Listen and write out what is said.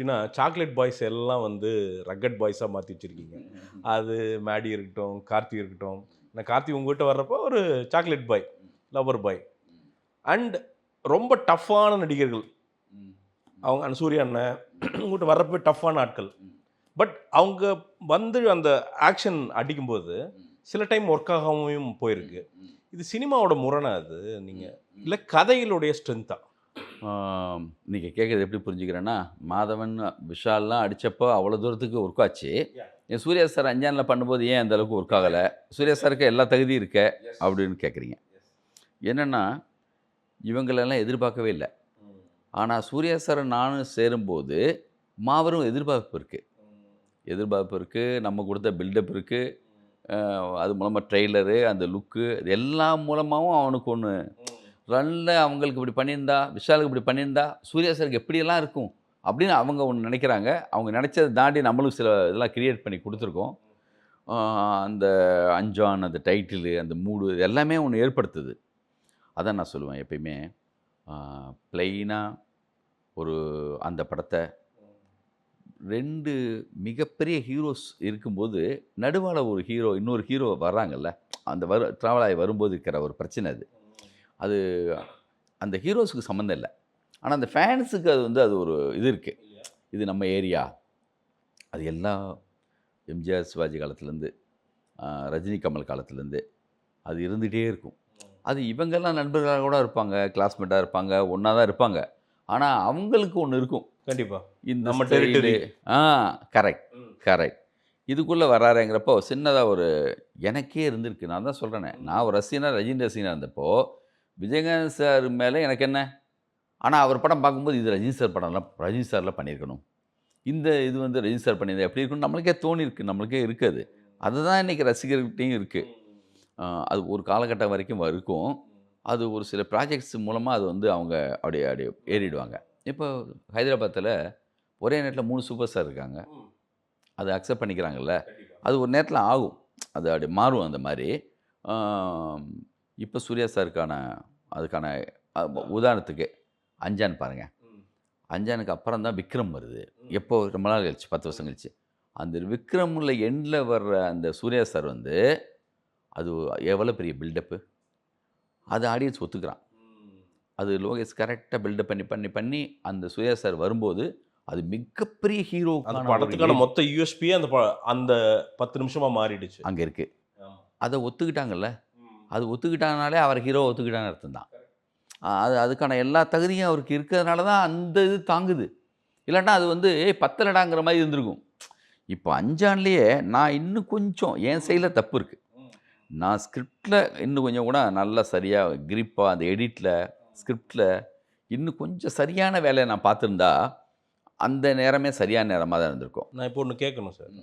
எப்படின்னா, chocolate boys எல்லாம் வந்து ரக்கட் பாய்ஸா மாத்தி வச்சிருக்கீங்க. அது மேடி இருக்கட்டும், கார்த்தி இருக்கட்டும். நான் கார்த்தி உங்ககிட்ட வர்றப்போ ஒரு chocolate boy, lover bye. And ரொம்ப டஃப்பான நடிகர்கள். அவங்க சூர்யா அண்ணன் உங்ககிட்ட வர்றப்போ டஃப்பான ஆட்கள். பட் அவங்க வந்து அந்த ஆக்ஷன் அடிக்கும்போது, சில டைம் ஒர்க் ஆகாமயும் போயிருக்கு. இது சினிமாவோட முரணா அது? நீங்க இல்ல கதைகளுடைய ஸ்ட்ரென்த்தா? நீங்க கேட்குறது எப்படி புரிஞ்சுக்கிறேன்னா, மாதவன், விஷால்லாம் அடிச்சப்போ அவ்வளோ தூரத்துக்கு ஒர்க் ஆச்சு. ஏன் சூர்யா சார் அஞ்சான்ல பண்ணும்போது ஏன் அந்த அளவுக்கு ஒர்க் ஆகல? சூர்யா சாருக்கு எல்லா தகுதியும் இருக்கே அப்படின்னு கேட்குறீங்க. என்னன்னா, இவங்களெல்லாம் எதிர்பார்க்கவே இல்ல. ஆனா சூர்யா சாரும் நானும் சேரும்போது, மாபெரும் எதிர்பார்ப்பு இருக்கு. எதிர்பார்ப்பு இருக்கு. நம்ம குடுத்த பில்டப் இருக்கு. அது மூலமா ட்ரெய்லரு, அந்த லுக்கு இது எல்லாம் மூலமாவும் அவனுக்கு ஒண்ணு ரன்ல அவங்களுக்கு இப்படி பண்ணியிருந்தா, விஷாலுக்கு இப்படி பண்ணியிருந்தா, சூர்யா சாருக்கு எப்படியெல்லாம் இருக்கும்? அப்படின்னு அவங்க ஒண்ணு நெனைக்கிறாங்க. அவங்க நெனைச்சத தாண்டி நம்மளும் சில இதெல்லாம் கிரியேட் பண்ணி குடுத்துருக்கோம். ஆ அந்த அஞ்சான், அந்த டைட்டிலு, அந்த மூடு எல்லாமே ஒண்ணு ஏற்படுத்துது. அதான் நான் சொல்லுவேன் எப்பயுமே. ஆ பிளெயினா ஒரு அந்த படத்த 2 மிகப்பெரிய ஹீரோஸ் இருக்கும்போது, நடுவால ஒரு ஹீரோ, இன்னொரு ஹீரோ வர்றாங்கல்ல. அந்த ட்ராவல் ஆகி வரும்போது இருக்கிற ஒரு பிரச்சனை அது. அது அந்த ஹீரோஸ்க்கு சம்மந்தம் இல்ல. ஆனா, அந்த ஃபேன்ஸுக்கு அது வந்து அது ஒரு இது இருக்கு. இது நம்ம ஏரியா. அது எல்லாம் எம்ஜிஆர், சிவாஜி காலத்துலேருந்து, ரஜினி, கமல் காலத்துலேருந்து அது இருந்துகிட்டே இருக்கும். அது இவங்கெல்லாம் நண்பர்களா கூட இருப்பாங்க, கிளாஸ்மேட்டா இருப்பாங்க, ஒண்ணா தான் இருப்பாங்க. ஆனா, அவங்களுக்கு ஒண்ணு இருக்கும். கண்டிப்பா. இந்த நம்ம ஸ்டைலு டெரிட்டரி. ஆ கரெக்ட், கரெக்ட். இதுக்குள்ள வராருங்கிறப்போ, சின்னதா ஒரு எனக்கே இருந்திருக்கு. நான் தான் சொல்றேனே, நான் ஒரு ரசிகனா, ரஜினி ரசிகனா இருந்தப்போ, விஜயகாந்த் சார் மேல எனக்கு என்ன? ஆனா, அவர் படம் பார்க்கும்போது, இது ரஜினி சார் படம்லாம் ரஜினி சார்லாம் பண்ணியிருக்கணும். இந்த இது வந்து ரஜினி சார் பண்ணியிருந்தா எப்படி இருக்கும்னு நம்மளுக்கே தோணியிருக்கு. நம்மளுக்கே இருக்கு அது. அதுதான் இன்னைக்கு ரசிகர்கள்ட்டயும் இருக்கு. அது ஒரு காலகட்டம் வரைக்கும் இருக்கும். அது ஒரு சில ப்ராஜெக்ட்ஸ் மூலமா அது வந்து அவங்க அப்படியே அப்படியே ஏறிடுவாங்க. இப்போ ஹைதராபாத்ல ஒரே நேரத்தில 3 சூப்பர் ஸ்டார் இருக்காங்க. அத அக்செப்ட் பண்ணிக்கிறாங்கல்ல. கண்டிப்பா. அது ஒரு நேரத்தில ஆகும். அது அப்படி மாறும் அந்த மாரி. ஆ இப்ப சூர்யா சாருக்கான அதுக்கான அ உதாரணத்துக்கு அஞ்சான் பாருங்க. அஞ்சானுக்கு அப்புறம் தான் விக்ரம் வருது. எப்போ ரொம்ப நாள் கழிச்சு 10 வருஷம் கழிச்சு. அந்த விக்ரம்ல எண்ட்ல வர்ற அந்த சூர்யா சார் வந்து, அது எவ்வளோ பெரிய பில்டப்பு. அது ஆடியன்ஸ் ஒத்துக்கிறான். அது லோகேஷ் கரெக்ட்டா பில்டப் பண்ணி, பண்ணி, பண்ணி அந்த சூர்யா சார் வரும்போது, அது மிகப்பெரிய அந்த ஹீரோவுக்கான ஒரு படத்துக்கான ஏஜ் மொத்த யுஎஸ்பியே அந்த 10 நிமிஷமா மாறிடுச்சு. அங்க இருக்கு. ஆமா. அத ஒத்துக்கிட்டாங்கல்ல. ம். அது ஒத்துக்கிட்டாங்கனாலே அவர ஹீரோவா ஒத்துக்கிட்டாங்கன்னு அர்த்தம் தான். அது அதுக்கான எல்லா தகுதியும் அவருக்கு இருக்கிறதுனால தான் அந்த இது தாங்குது. இல்லாட்டா அது வந்து ஏய் பத்தலடாங்கிற மாரி இருந்திருக்கும். இப்ப அஞ்சான்லயே நான் இன்னும் கொஞ்சம் என் சைட்ல தப்பு இருக்கு. ம். நான் ஸ்கிரிப்ட்ல இன்னும் கொஞ்சம் கூட நல்லா சரியா கிரிப்பா அந்த எடிட்ல, ஸ்கிரிப்ட்ல இன்னும் கொஞ்சம் சரியான வேலைய நான் பார்த்திருந்தா, அந்த நேரமே சரியான நேரமா தான் இருந்திருக்கும். நான் இப்போ ஒண்ணு கேட்கணும் சார்.